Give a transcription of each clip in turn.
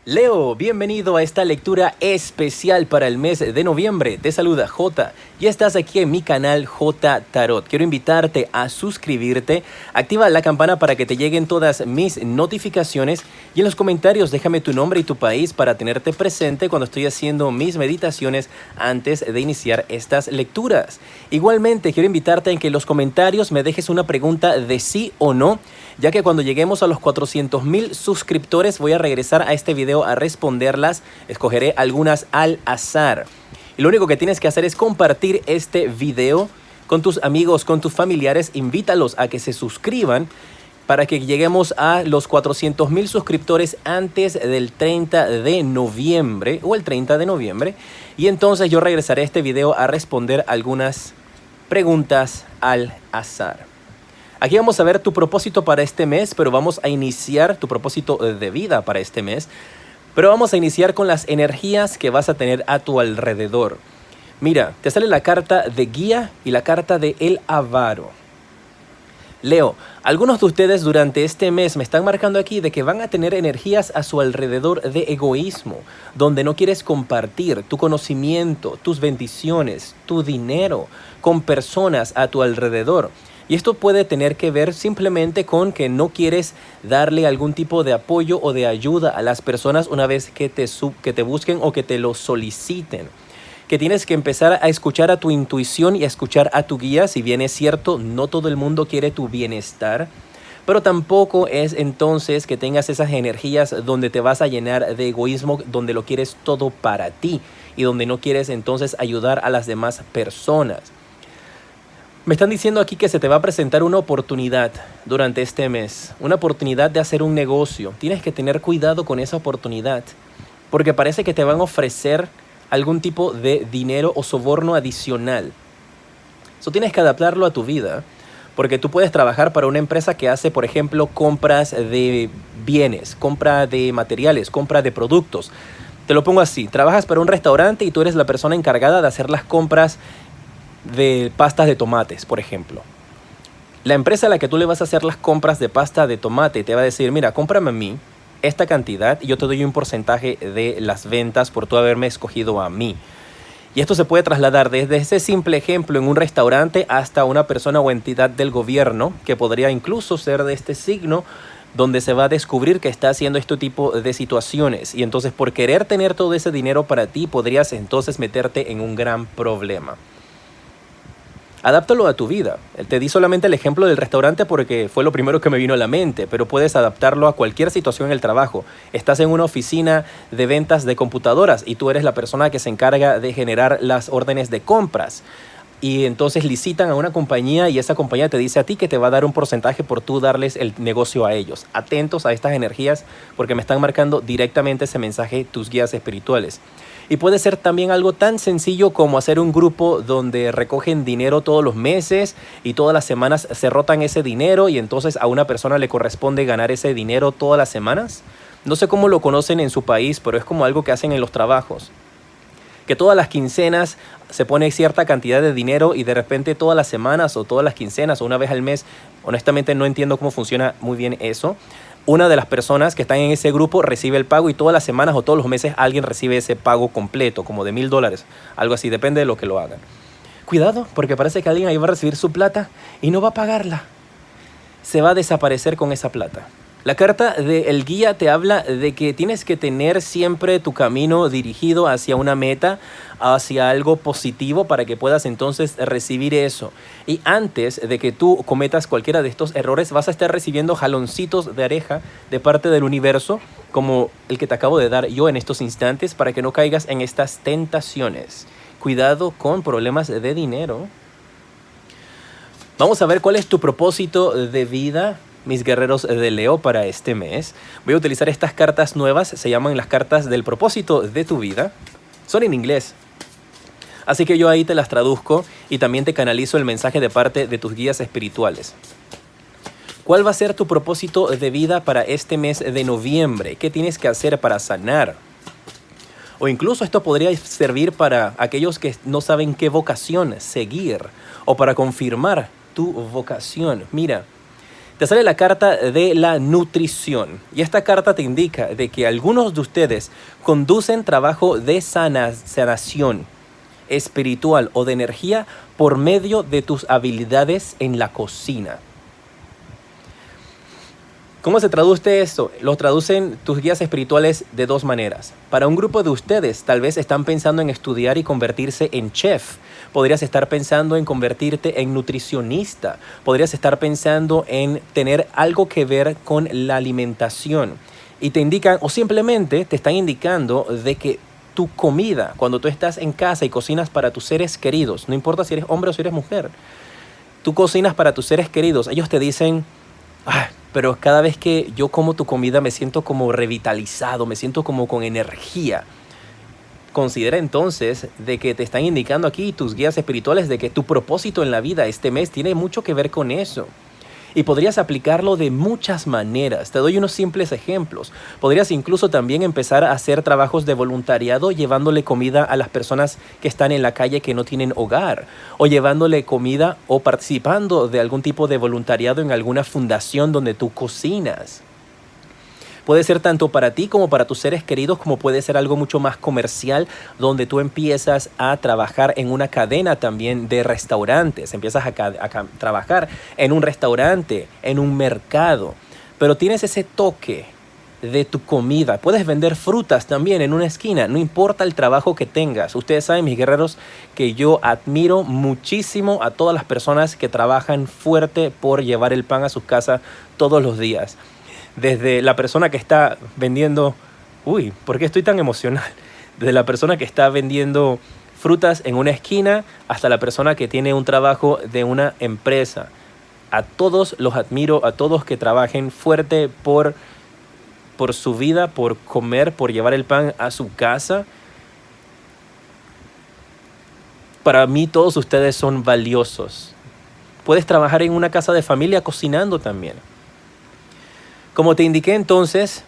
Leo, bienvenido a esta lectura especial para el mes de noviembre. Te saluda J. Ya estás aquí en mi canal J Tarot. Quiero invitarte a suscribirte, activa la campana para que te lleguen todas mis notificaciones y en los comentarios déjame tu nombre y tu país para tenerte presente cuando estoy haciendo mis meditaciones antes de iniciar estas lecturas. Igualmente quiero invitarte a que en los comentarios me dejes una pregunta de sí o no, ya que cuando lleguemos a los 400,000 suscriptores voy a regresar a este video a responderlas. Escogeré algunas al azar. Y lo único que tienes que hacer es compartir este video con tus amigos, con tus familiares. Invítalos a que se suscriban para que lleguemos a los 400,000 suscriptores antes del 30 de noviembre o el 30 de noviembre. Y entonces yo regresaré a este video a responder algunas preguntas al azar. Aquí vamos a ver tu propósito para este mes, pero vamos a iniciar tu propósito de vida para este mes. Pero vamos a iniciar con las energías que vas a tener a tu alrededor. Mira, te sale la carta de guía y la carta de el avaro. Leo, algunos de ustedes durante este mes me están marcando aquí de que van a tener energías a su alrededor de egoísmo, donde no quieres compartir tu conocimiento, tus bendiciones, tu dinero con personas a tu alrededor. Y esto puede tener que ver simplemente con que no quieres darle algún tipo de apoyo o de ayuda a las personas una vez que te busquen o que te lo soliciten. Que tienes que empezar a escuchar a tu intuición y a escuchar a tu guía. Si bien es cierto, no todo el mundo quiere tu bienestar, pero tampoco es entonces que tengas esas energías donde te vas a llenar de egoísmo, donde lo quieres todo para ti y donde no quieres entonces ayudar a las demás personas. Me están diciendo aquí que se te va a presentar una oportunidad durante este mes, una oportunidad de hacer un negocio. Tienes que tener cuidado con esa oportunidad, porque parece que te van a ofrecer algún tipo de dinero o soborno adicional. Eso tienes que adaptarlo a tu vida, porque tú puedes trabajar para una empresa que hace, por ejemplo, compras de bienes, compra de materiales, compra de productos. Te lo pongo así, trabajas para un restaurante y tú eres la persona encargada de hacer las compras de pastas de tomates, por ejemplo. La empresa a la que tú le vas a hacer las compras de pasta de tomate te va a decir, mira, cómprame a mí esta cantidad y yo te doy un porcentaje de las ventas por tú haberme escogido a mí. Y esto se puede trasladar desde ese simple ejemplo en un restaurante hasta una persona o entidad del gobierno que podría incluso ser de este signo, donde se va a descubrir que está haciendo este tipo de situaciones. Y entonces por querer tener todo ese dinero para ti podrías entonces meterte en un gran problema. Adáptalo a tu vida. Te di solamente el ejemplo del restaurante porque fue lo primero que me vino a la mente, pero puedes adaptarlo a cualquier situación en el trabajo. Estás en una oficina de ventas de computadoras y tú eres la persona que se encarga de generar las órdenes de compras. Y entonces licitan a una compañía y esa compañía te dice a ti que te va a dar un porcentaje por tú darles el negocio a ellos. Atentos a estas energías porque me están marcando directamente ese mensaje tus guías espirituales. Y puede ser también algo tan sencillo como hacer un grupo donde recogen dinero todos los meses y todas las semanas se rotan ese dinero y entonces a una persona le corresponde ganar ese dinero todas las semanas. No sé cómo lo conocen en su país, pero es como algo que hacen en los trabajos. Que todas las quincenas se pone cierta cantidad de dinero y de repente todas las semanas o todas las quincenas o una vez al mes, honestamente no entiendo cómo funciona muy bien eso. Una de las personas que están en ese grupo recibe el pago y todas las semanas o todos los meses alguien recibe ese pago completo, como de $1,000, algo así, depende de lo que lo hagan. Cuidado, porque parece que alguien ahí va a recibir su plata y no va a pagarla. Se va a desaparecer con esa plata. La carta del guía te habla de que tienes que tener siempre tu camino dirigido hacia una meta, hacia algo positivo para que puedas entonces recibir eso. Y antes de que tú cometas cualquiera de estos errores, vas a estar recibiendo jaloncitos de oreja de parte del universo, como el que te acabo de dar yo en estos instantes, para que no caigas en estas tentaciones. Cuidado con problemas de dinero. Vamos a ver cuál es tu propósito de vida, mis guerreros de Leo, para este mes. Voy a utilizar estas cartas nuevas, se llaman las cartas del propósito de tu vida. Son en inglés, así que yo ahí te las traduzco y también te canalizo el mensaje de parte de tus guías espirituales. ¿Cuál va a ser tu propósito de vida para este mes de noviembre? ¿Qué tienes que hacer para sanar? O incluso esto podría servir para aquellos que no saben qué vocación seguir o para confirmar tu vocación. Mira, te sale la carta de la nutrición. Y esta carta te indica de que algunos de ustedes conducen trabajo de sanación espiritual o de energía por medio de tus habilidades en la cocina. ¿Cómo se traduce esto? Lo traducen tus guías espirituales de dos maneras. Para un grupo de ustedes, tal vez están pensando en estudiar y convertirse en chef. Podrías estar pensando en convertirte en nutricionista. Podrías estar pensando en tener algo que ver con la alimentación. Y te indican, o simplemente te están indicando de que tu comida, cuando tú estás en casa y cocinas para tus seres queridos, no importa si eres hombre o si eres mujer, tú cocinas para tus seres queridos, ellos te dicen, pero cada vez que yo como tu comida me siento como revitalizado, me siento como con energía. Considera entonces de que te están indicando aquí tus guías espirituales de que tu propósito en la vida este mes tiene mucho que ver con eso. Y podrías aplicarlo de muchas maneras. Te doy unos simples ejemplos. Podrías incluso también empezar a hacer trabajos de voluntariado llevándole comida a las personas que están en la calle que no tienen hogar. O llevándole comida o participando de algún tipo de voluntariado en alguna fundación donde tú cocinas. Puede ser tanto para ti como para tus seres queridos, como puede ser algo mucho más comercial, donde tú empiezas a trabajar en una cadena también de restaurantes. Empiezas a trabajar en un restaurante, en un mercado, pero tienes ese toque de tu comida. Puedes vender frutas también en una esquina, no importa el trabajo que tengas. Ustedes saben, mis guerreros, que yo admiro muchísimo a todas las personas que trabajan fuerte por llevar el pan a sus casas todos los días. Desde la persona que está vendiendo, ¿por qué estoy tan emocional? Desde la persona que está vendiendo frutas en una esquina hasta la persona que tiene un trabajo de una empresa. A todos los admiro, a todos que trabajen fuerte por su vida, por comer, por llevar el pan a su casa. Para mí todos ustedes son valiosos. Puedes trabajar en una casa de familia cocinando también. Como te indiqué entonces,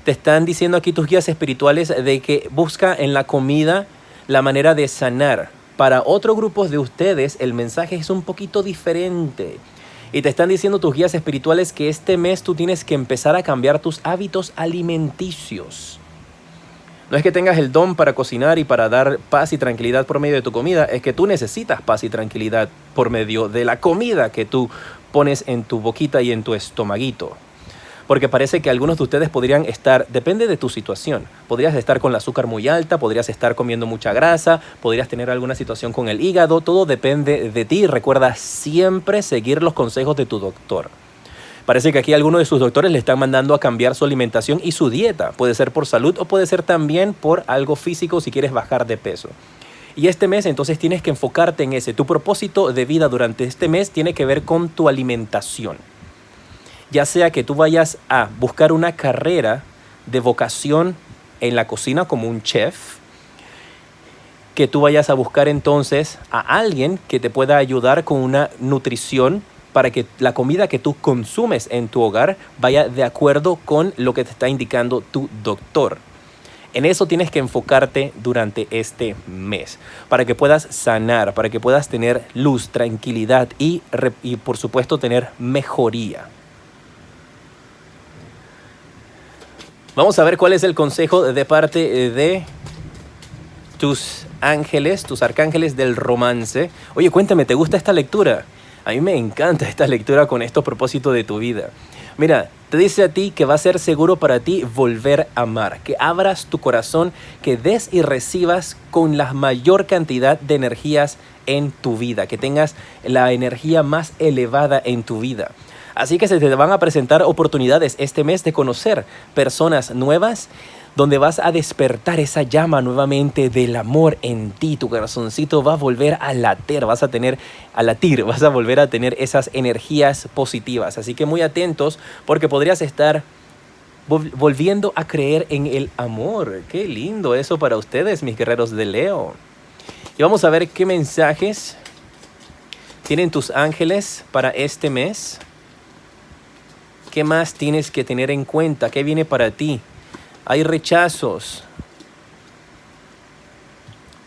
te están diciendo aquí tus guías espirituales de que busca en la comida la manera de sanar. Para otro grupo de ustedes el mensaje es un poquito diferente. Y te están diciendo tus guías espirituales que este mes tú tienes que empezar a cambiar tus hábitos alimenticios. No es que tengas el don para cocinar y para dar paz y tranquilidad por medio de tu comida, es que tú necesitas paz y tranquilidad por medio de la comida que tú pones en tu boquita y en tu estomaguito. Porque parece que algunos de ustedes podrían estar, depende de tu situación, podrías estar con el azúcar muy alta, podrías estar comiendo mucha grasa, podrías tener alguna situación con el hígado, todo depende de ti. Recuerda siempre seguir los consejos de tu doctor. Parece que aquí algunos de sus doctores le están mandando a cambiar su alimentación y su dieta. Puede ser por salud o puede ser también por algo físico si quieres bajar de peso. Y este mes entonces tienes que enfocarte en ese. Tu propósito de vida durante este mes tiene que ver con tu alimentación. Ya sea que tú vayas a buscar una carrera de vocación en la cocina como un chef, que tú vayas a buscar entonces a alguien que te pueda ayudar con una nutrición para que la comida que tú consumes en tu hogar vaya de acuerdo con lo que te está indicando tu doctor. En eso tienes que enfocarte durante este mes, para que puedas sanar, para que puedas tener luz, tranquilidad y por supuesto tener mejoría. Vamos a ver cuál es el consejo de parte de tus ángeles, tus arcángeles del romance. Oye, cuéntame, ¿te gusta esta lectura? A mí me encanta esta lectura con estos propósitos de tu vida. Mira, te dice a ti que va a ser seguro para ti volver a amar, que abras tu corazón, que des y recibas con la mayor cantidad de energías en tu vida, que tengas la energía más elevada en tu vida. Así que se te van a presentar oportunidades este mes de conocer personas nuevas, donde vas a despertar esa llama nuevamente del amor en ti. Tu corazoncito va a volver a latir, vas a volver a tener esas energías positivas. Así que muy atentos, porque podrías estar volviendo a creer en el amor. Qué lindo eso para ustedes, mis guerreros de Leo. Y vamos a ver qué mensajes tienen tus ángeles para este mes. ¿Qué más tienes que tener en cuenta? ¿Qué viene para ti? Hay rechazos.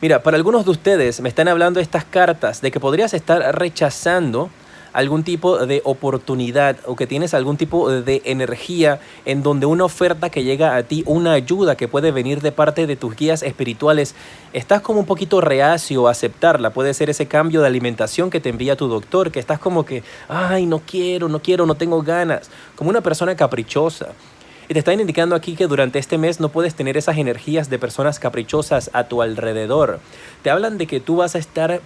Mira, para algunos de ustedes me están hablando estas cartas de que podrías estar rechazando algún tipo de oportunidad o que tienes algún tipo de energía en donde una oferta que llega a ti, una ayuda que puede venir de parte de tus guías espirituales, estás como un poquito reacio a aceptarla. Puede ser ese cambio de alimentación que te envía tu doctor, que estás como que, ay, no quiero, no tengo ganas, como una persona caprichosa. Y te están indicando aquí que durante este mes no puedes tener esas energías de personas caprichosas a tu alrededor. Te hablan de que tú vas a estar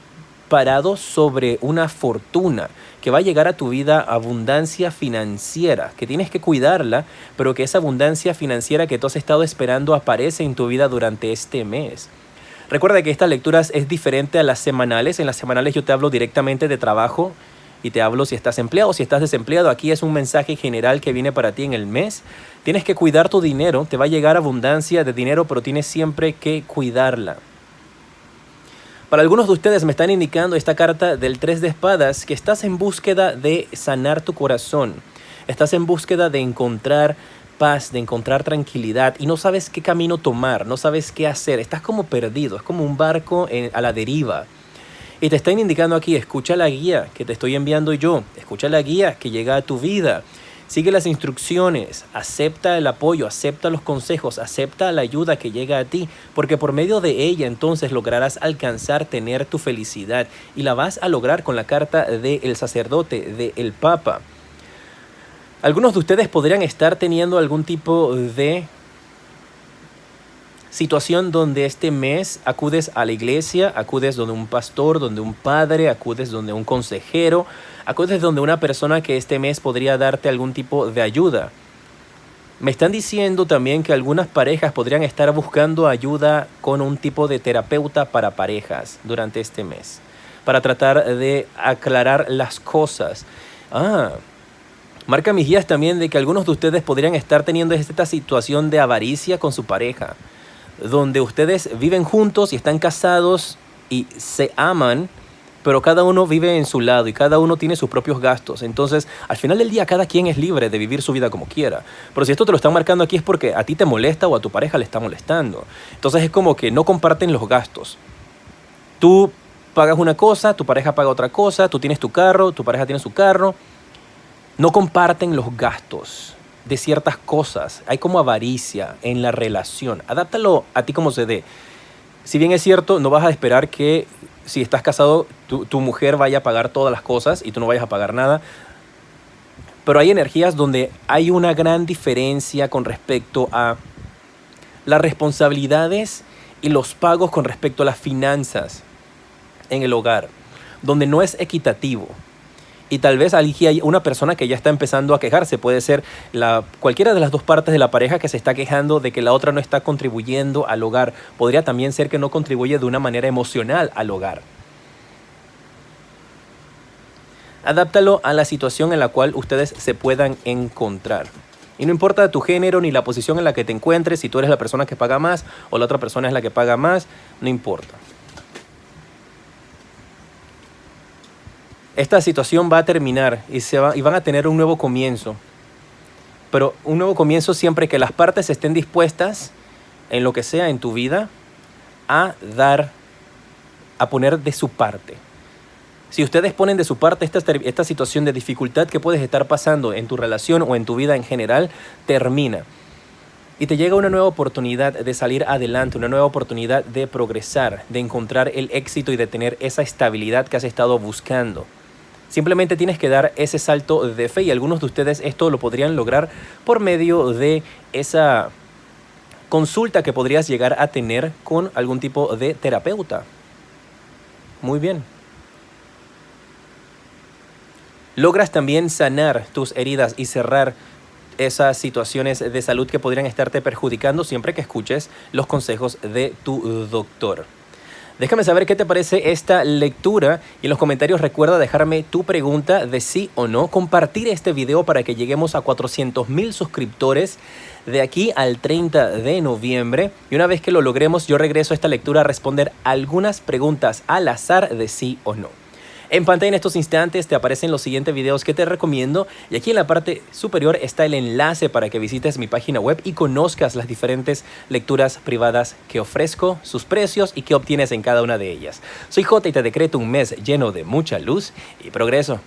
parado sobre una fortuna, que va a llegar a tu vida abundancia financiera, que tienes que cuidarla, pero que esa abundancia financiera que tú has estado esperando aparece en tu vida durante este mes. Recuerda que estas lecturas es diferente a las semanales. En las semanales yo te hablo directamente de trabajo y te hablo si estás empleado o si estás desempleado. Aquí es un mensaje general que viene para ti en el mes. Tienes que cuidar tu dinero, te va a llegar abundancia de dinero, pero tienes siempre que cuidarla. Para algunos de ustedes me están indicando esta carta del 3 de espadas que estás en búsqueda de sanar tu corazón. Estás en búsqueda de encontrar paz, de encontrar tranquilidad y no sabes qué camino tomar, no sabes qué hacer. Estás como perdido, es como un barco a la deriva. Y te están indicando aquí, escucha la guía que te estoy enviando yo, escucha la guía que llega a tu vida. Sigue las instrucciones, acepta el apoyo, acepta los consejos, acepta la ayuda que llega a ti, porque por medio de ella entonces lograrás alcanzar, tener tu felicidad y la vas a lograr con la carta del sacerdote, del Papa. Algunos de ustedes podrían estar teniendo algún tipo de situación donde este mes acudes a la iglesia, acudes donde un pastor, donde un padre, acudes donde un consejero, acudes donde una persona que este mes podría darte algún tipo de ayuda. Me están diciendo también que algunas parejas podrían estar buscando ayuda con un tipo de terapeuta para parejas durante este mes, para tratar de aclarar las cosas. Marca mis guías también de que algunos de ustedes podrían estar teniendo esta situación de avaricia con su pareja, donde ustedes viven juntos y están casados y se aman, pero cada uno vive en su lado y cada uno tiene sus propios gastos. Entonces, al final del día, cada quien es libre de vivir su vida como quiera. Pero si esto te lo están marcando aquí es porque a ti te molesta o a tu pareja le está molestando. Entonces es como que no comparten los gastos. Tú pagas una cosa, tu pareja paga otra cosa, tú tienes tu carro, tu pareja tiene su carro. No comparten los gastos de ciertas cosas. Hay como avaricia en la relación. Adáptalo a ti como se dé. Si bien es cierto, no vas a esperar que si estás casado, tu mujer vaya a pagar todas las cosas y tú no vayas a pagar nada. Pero hay energías donde hay una gran diferencia con respecto a las responsabilidades y los pagos con respecto a las finanzas en el hogar, donde no es equitativo. Y tal vez aquí hay una persona que ya está empezando a quejarse. Puede ser cualquiera de las dos partes de la pareja que se está quejando de que la otra no está contribuyendo al hogar. Podría también ser que no contribuye de una manera emocional al hogar. Adáptalo a la situación en la cual ustedes se puedan encontrar. Y no importa tu género ni la posición en la que te encuentres, si tú eres la persona que paga más o la otra persona es la que paga más, no importa. Esta situación va a terminar y van a tener un nuevo comienzo. Pero un nuevo comienzo siempre que las partes estén dispuestas, en lo que sea en tu vida, a poner de su parte. Si ustedes ponen de su parte esta situación de dificultad que puedes estar pasando en tu relación o en tu vida en general, termina. Y te llega una nueva oportunidad de salir adelante, una nueva oportunidad de progresar, de encontrar el éxito y de tener esa estabilidad que has estado buscando. Simplemente tienes que dar ese salto de fe y algunos de ustedes esto lo podrían lograr por medio de esa consulta que podrías llegar a tener con algún tipo de terapeuta. Muy bien. Logras también sanar tus heridas y cerrar esas situaciones de salud que podrían estarte perjudicando siempre que escuches los consejos de tu doctor. Déjame saber qué te parece esta lectura y en los comentarios recuerda dejarme tu pregunta de sí o no, compartir este video para que lleguemos a 400,000 suscriptores de aquí al 30 de noviembre. Y una vez que lo logremos, yo regreso a esta lectura a responder algunas preguntas al azar de sí o no. En pantalla en estos instantes te aparecen los siguientes videos que te recomiendo y aquí en la parte superior está el enlace para que visites mi página web y conozcas las diferentes lecturas privadas que ofrezco, sus precios y qué obtienes en cada una de ellas. Soy J y te decreto un mes lleno de mucha luz y progreso.